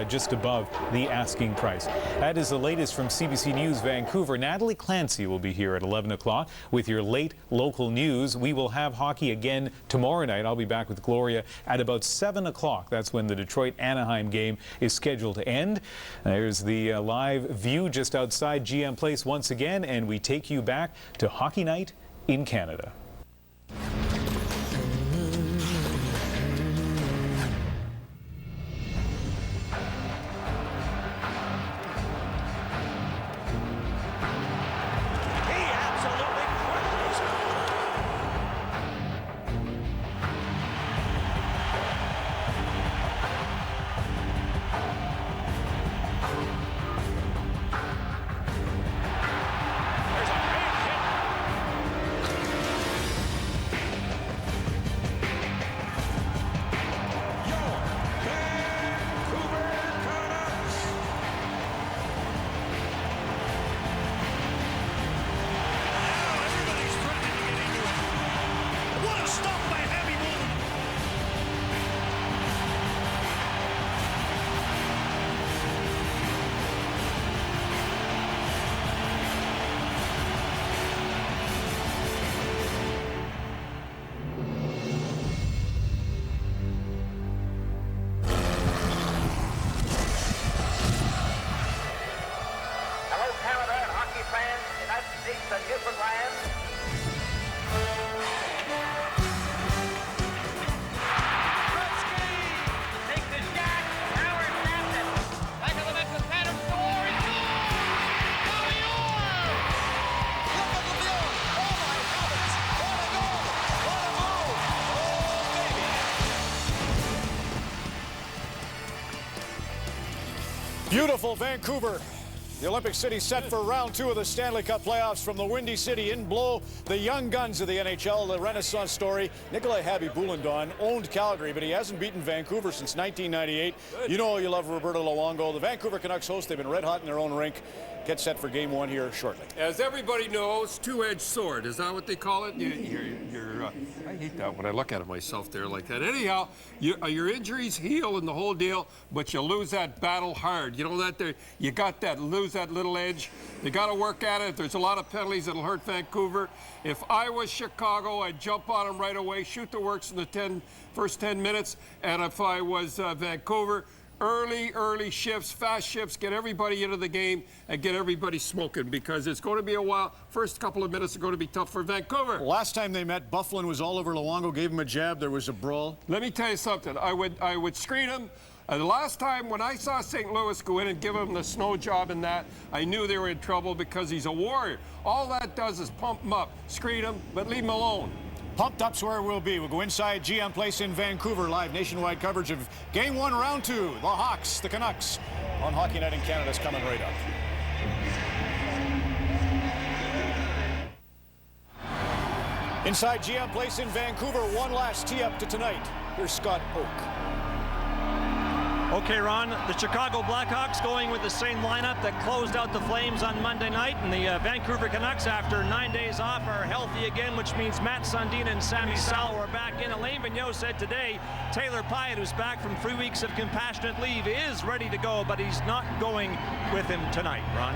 just above the asking price. That is the latest from CBC News Vancouver. Natalie Clancy will be here at 11 o'clock with your late local news. We will have hockey again tomorrow night. I'll be back with Gloria at about 7 o'clock. That's when the Detroit-Anaheim game is scheduled to end. There's the live view just outside GM Place once again, and we take you back to Hockey Night in Canada. Beautiful Vancouver. The Olympic City set for round 2 of the Stanley Cup playoffs from the Windy City. In blow the young guns of the NHL, the Renaissance story. Nikolai Khabibulin owned Calgary, but he hasn't beaten Vancouver since 1998. You know you love Roberto Luongo. The Vancouver Canucks host, they've been red hot in their own rink. Get set for game 1 here shortly. As everybody knows, two-edged sword. Is that what they call it? I hate that when I look at it myself there like that. Anyhow, your injuries heal and the whole deal, but you lose that battle hard. You know that there, you got that, lose that little edge. You got to work at it. There's a lot of penalties that'll hurt Vancouver. If I was Chicago, I'd jump on them right away, shoot the works in the first 10 minutes. And if I was Vancouver, early shifts, fast shifts, get everybody into the game and get everybody smoking, because it's going to be a while. First couple of minutes are going to be tough for Vancouver. Last time they met, Byfuglien was all over Luongo, gave him a jab, there was a brawl. Let me tell you something. I would screen him. The last time when I saw St. Louis go in and give him the snow job and that, I knew they were in trouble because he's a warrior. All that does is pump him up, screen him, but leave him alone. Pumped up's where we'll be. We'll go inside GM Place in Vancouver. Live nationwide coverage of Game 1, Round 2. The Hawks, the Canucks on Hockey Night in Canada is coming right up. Inside GM Place in Vancouver, one last tee up to tonight. Here's Scott Oak. Okay, Ron, the Chicago Blackhawks going with the same lineup that closed out the Flames on Monday night, and the Vancouver Canucks, after 9 days off, are healthy again, which means Matt Sundin and Sami Salo are back in. Alain Vigneault said today Taylor Pyatt, who's back from 3 weeks of compassionate leave, is ready to go, but he's not going with him tonight, Ron.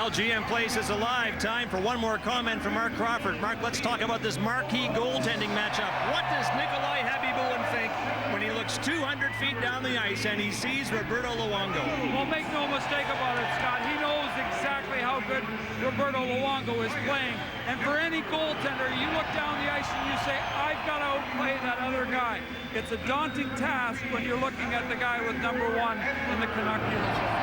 Well, GM Place is alive. Time for one more comment from Mark Crawford. Mark, let's talk about this marquee goaltending matchup. What does Nikolai Khabibulin think when he looks 200 feet down the ice and he sees Roberto Luongo? Well, make no mistake about it, Scott. He knows exactly how good Roberto Luongo is playing. And for any goaltender, you look down the ice and you say, I've got to outplay that other guy. It's a daunting task when you're looking at the guy with #1 in the Canuck uniform.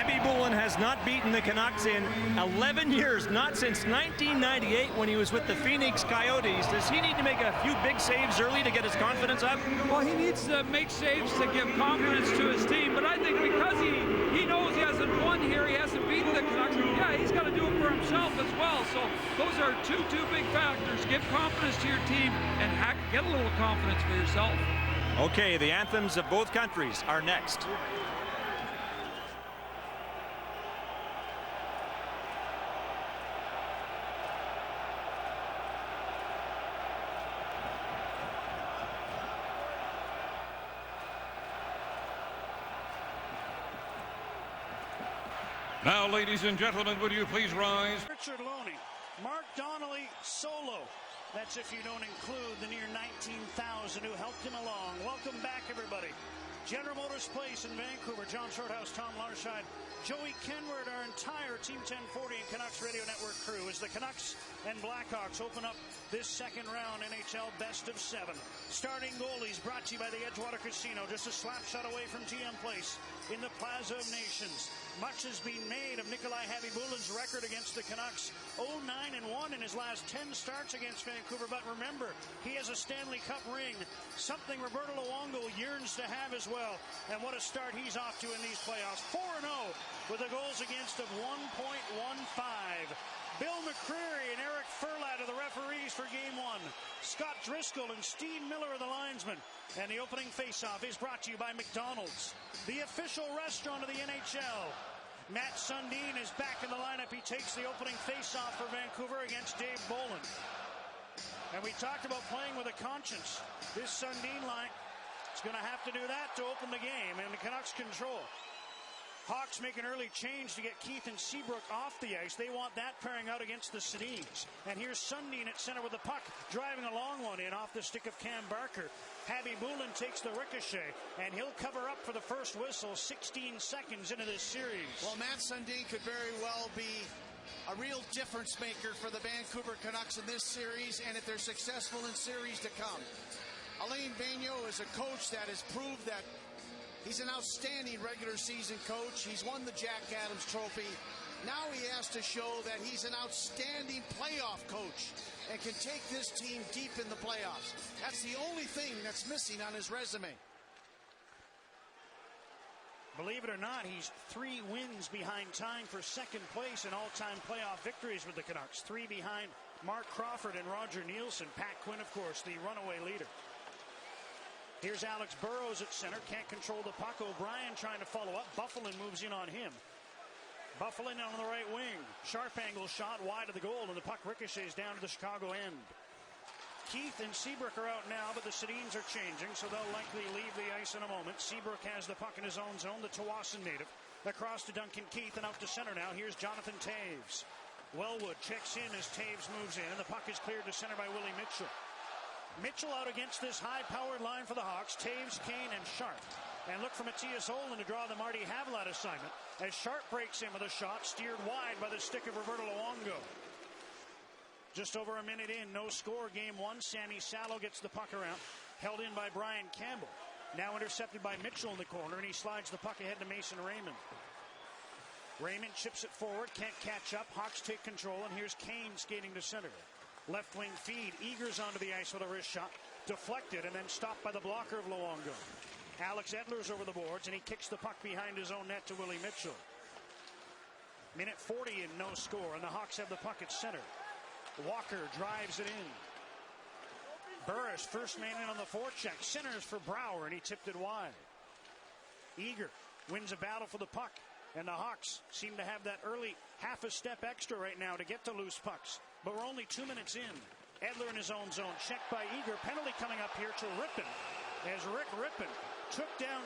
Khabibulin has not beaten the Canucks in 11 years, not since 1998 when he was with the Phoenix Coyotes. Does he need to make a few big saves early to get his confidence up? Well, he needs to make saves to give confidence to his team, but I think because he knows he hasn't won here, he hasn't beaten the Canucks, yeah, he's got to do it for himself as well. So those are two big factors. Give confidence to your team and get a little confidence for yourself. Okay, the anthems of both countries are next. Now, ladies and gentlemen, would you please rise? Richard Loney, Mark Donnelly solo. That's if you don't include the near 19,000 who helped him along. Welcome back, everybody. General Motors Place in Vancouver. John Shorthouse, Tom Larscheid, Joey Kenward, our entire Team 1040 and Canucks Radio Network crew as the Canucks and Blackhawks open up this second round NHL Best of 7. Starting goalies brought to you by the Edgewater Casino, just a slap shot away from GM Place in the Plaza of Nations. Much has been made of Nikolai Khabibulin's record against the Canucks, 0-9-1 in his last 10 starts against Vancouver. But remember, he has a Stanley Cup ring, something Roberto Luongo yearns to have as well. And what a start he's off to in these playoffs. 4-0 with the goals against of 1.15. Bill McCreary and Eric Furlat are the referees for Game 1. Scott Driscoll and Steve Miller are the linesmen. And the opening faceoff is brought to you by McDonald's, the official restaurant of the NHL. Matt Sundin is back in the lineup. He takes the opening faceoff for Vancouver against Dave Bolland. And we talked about playing with a conscience. This Sundin line is going to have to do that to open the game, and the Canucks control. Hawks make an early change to get Keith and Seabrook off the ice. They want that pairing out against the Sedins. And here's Sundin at center with the puck, driving a long one in off the stick of Cam Barker. Khabibulin takes the ricochet, and he'll cover up for the first whistle 16 seconds into this series. Well, Matt Sundin could very well be a real difference maker for the Vancouver Canucks in this series, and if they're successful in series to come. Alain Vigneault is a coach that has proved that he's an outstanding regular season coach. He's won the Jack Adams Trophy. Now he has to show that he's an outstanding playoff coach and can take this team deep in the playoffs. That's the only thing that's missing on his resume. Believe it or not, he's 3 wins behind tying for second place in all-time playoff victories with the Canucks. 3 behind Mark Crawford and Roger Nielsen. Pat Quinn, of course, the runaway leader. Here's Alex Burrows at center. Can't control the puck. O'Brien trying to follow up. Bufflin moves in on him. Bufflin on the right wing. Sharp angle shot wide of the goal, and the puck ricochets down to the Chicago end. Keith and Seabrook are out now, but the Sedins are changing, so they'll likely leave the ice in a moment. Seabrook has the puck in his own zone, the Tawasin native. Across to Duncan Keith and out to center now. Here's Jonathan Toews. Wellwood checks in as Toews moves in, and the puck is cleared to center by Willie Mitchell. Mitchell out against this high-powered line for the Hawks. Toews, Kane, and Sharp. And look for Matthias Olin to draw the Marty Havlat assignment as Sharp breaks in with a shot steered wide by the stick of Roberto Luongo. Just over a minute in, no score, Game 1. Sammy Salo gets the puck around, held in by Brian Campbell. Now intercepted by Mitchell in the corner, and he slides the puck ahead to Mason Raymond. Raymond chips it forward, can't catch up. Hawks take control, and here's Kane skating to center. Left wing feed, Eagers onto the ice with a wrist shot, deflected and then stopped by the blocker of Luongo. Alex Edler's over the boards, and he kicks the puck behind his own net to Willie Mitchell. Minute 40 and no score, and the Hawks have the puck at center. Walker drives it in. Burris, first man in on the forecheck. Centers for Brouwer, and he tipped it wide. Eager wins a battle for the puck, and the Hawks seem to have that early half a step extra right now to get to loose pucks. But we're only 2 minutes in. Edler in his own zone, checked by Eager. Penalty coming up here to Rippon, as Rick Rippon took down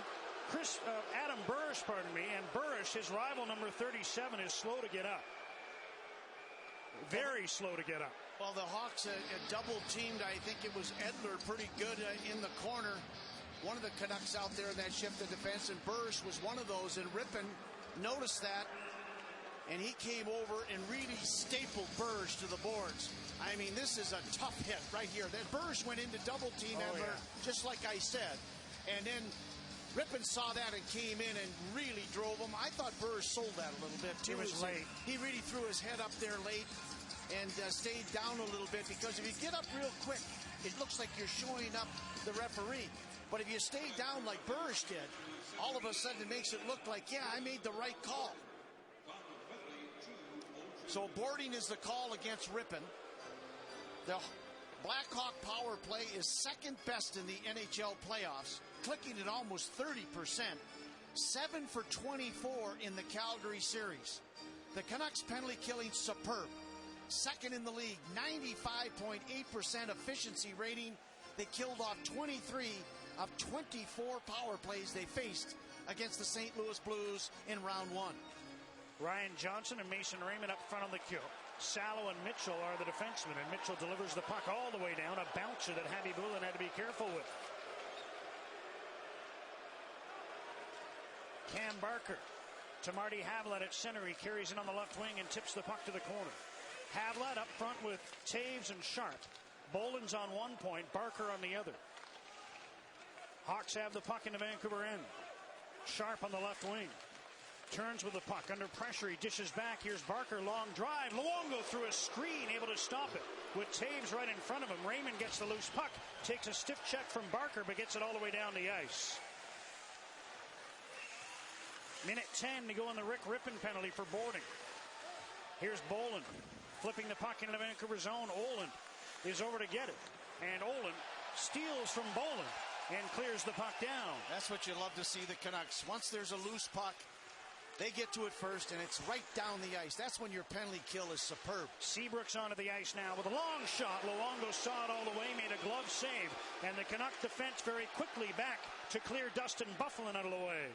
Adam Burrish, pardon me, and Burrish, his rival number 37, is slow to get up. Very slow to get up. Well, the Hawks double teamed. I think it was Edler pretty good in the corner. One of the Canucks out there in that shift of defense, and Burrish was one of those. And Rippon noticed that, and he came over and really stapled Burrish to the boards. I mean, this is a tough hit right here. Then Burrish went into double team Edler, just like I said. And then Rippon saw that and came in and really drove him. I thought Burrish sold that a little bit too. He was late. He really threw his head up there late and stayed down a little bit, because if you get up real quick, it looks like you're showing up the referee. But if you stay down like Burrish did, all of a sudden it makes it look like, yeah, I made the right call. So boarding is the call against Rippon. The Blackhawk power play is second best in the NHL playoffs, clicking at almost 30%. 7 for 24 in the Calgary series. The Canucks penalty killing superb. Second in the league, 95.8% efficiency rating. They killed off 23 of 24 power plays they faced against the St. Louis Blues in round one. Ryan Johnson and Mason Raymond up front on the kill. Salo and Mitchell are the defensemen, and Mitchell delivers the puck all the way down, a bouncer that Khabibulin had to be careful with. Cam Barker to Marty Havlat at center. He carries it on the left wing and tips the puck to the corner. Havlat up front with Taves and Sharp. Boland's on one point, Barker on the other. Hawks have the puck in the Vancouver end. Sharp on the left wing. Turns with the puck. Under pressure, he dishes back. Here's Barker, long drive. Luongo through a screen, able to stop it. With Taves right in front of him, Raymond gets the loose puck. Takes a stiff check from Barker, but gets it all the way down the ice. Minute 10 to go on the Rick Rippon penalty for boarding. Here's Boland. Flipping the puck into the Vancouver zone. Oland is over to get it. And Oland steals from Boland and clears the puck down. That's what you love to see, the Canucks. Once there's a loose puck, they get to it first, and it's right down the ice. That's when your penalty kill is superb. Seabrook's onto the ice now with a long shot. Luongo saw it all the way, made a glove save. And the Canuck defense very quickly back to clear Dustin Byfuglien out of the way.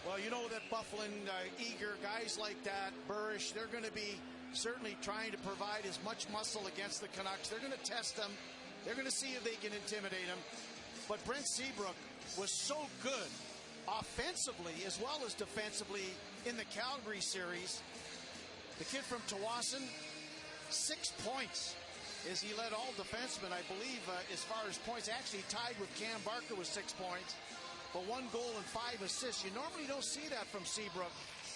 Well, you know that Byfuglien, eager, guys like that, Burrish, they're going to be certainly trying to provide as much muscle against the Canucks. They're going to test them. They're going to see if they can intimidate them. But Brent Seabrook was so good offensively as well as defensively in the Calgary series. The kid from Tawasin, 6 points as he led all defensemen, I believe, as far as points. Actually tied with Cam Barker with 6 points. But 1 goal and 5 assists. You normally don't see that from Seabrook.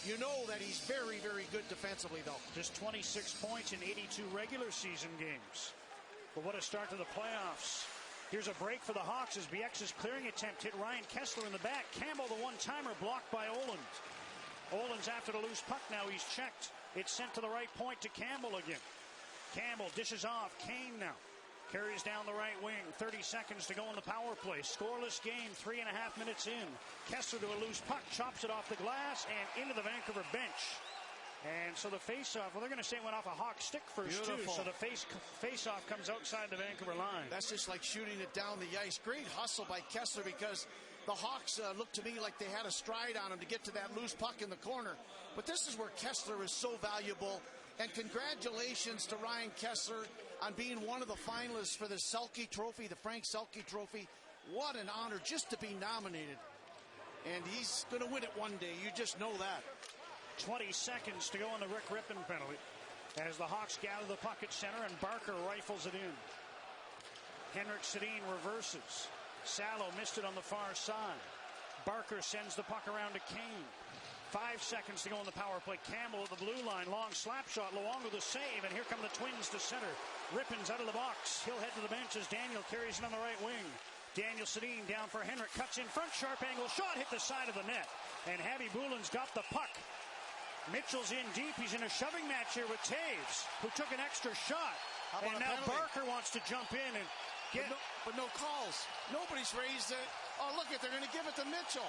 You know that he's very, very good defensively, though. Just 26 points in 82 regular season games. But what a start to the playoffs. Here's a break for the Hawks as BX's clearing attempt hit Ryan Kessler in the back. Campbell, the one-timer, blocked by Oland. Oland's after the loose puck now. He's checked. It's sent to the right point to Campbell again. Campbell dishes off. Kane now carries down the right wing. 30 seconds to go in the power play. Scoreless game, 3.5 minutes in. Kessler to a loose puck, chops it off the glass and into the Vancouver bench. And so the face-off, well, they're going to say it went off a Hawk stick first, too. So the face-off comes outside the Vancouver line. That's just like shooting it down the ice. Great hustle by Kessler, because the Hawks looked to me like they had a stride on him to get to that loose puck in the corner. But this is where Kessler is so valuable. And congratulations to Ryan Kessler on being one of the finalists for the Selke Trophy, the Frank Selke Trophy. What an honor just to be nominated. And he's going to win it one day. You just know that. 20 seconds to go on the Rick Rippon penalty as the Hawks gather the puck at center and Barker rifles it in. Henrik Sedin reverses. Salo missed it on the far side. Barker sends the puck around to Kane. 5 seconds to go on the power play. Campbell at the blue line. Long slap shot. Luongo the save. And here come the Twins to center. Rippon's out of the box. He'll head to the bench as Daniel carries it on the right wing. Daniel Sedin down for Henrik. Cuts in front. Sharp angle shot. Hit the side of the net. And Khabibulin's got the puck. Mitchell's in deep. He's in a shoving match here with Taves, who took an extra shot. And now Barker wants to jump in and get... But no calls. Nobody's raised it. Oh, look it. They're going to give it to Mitchell.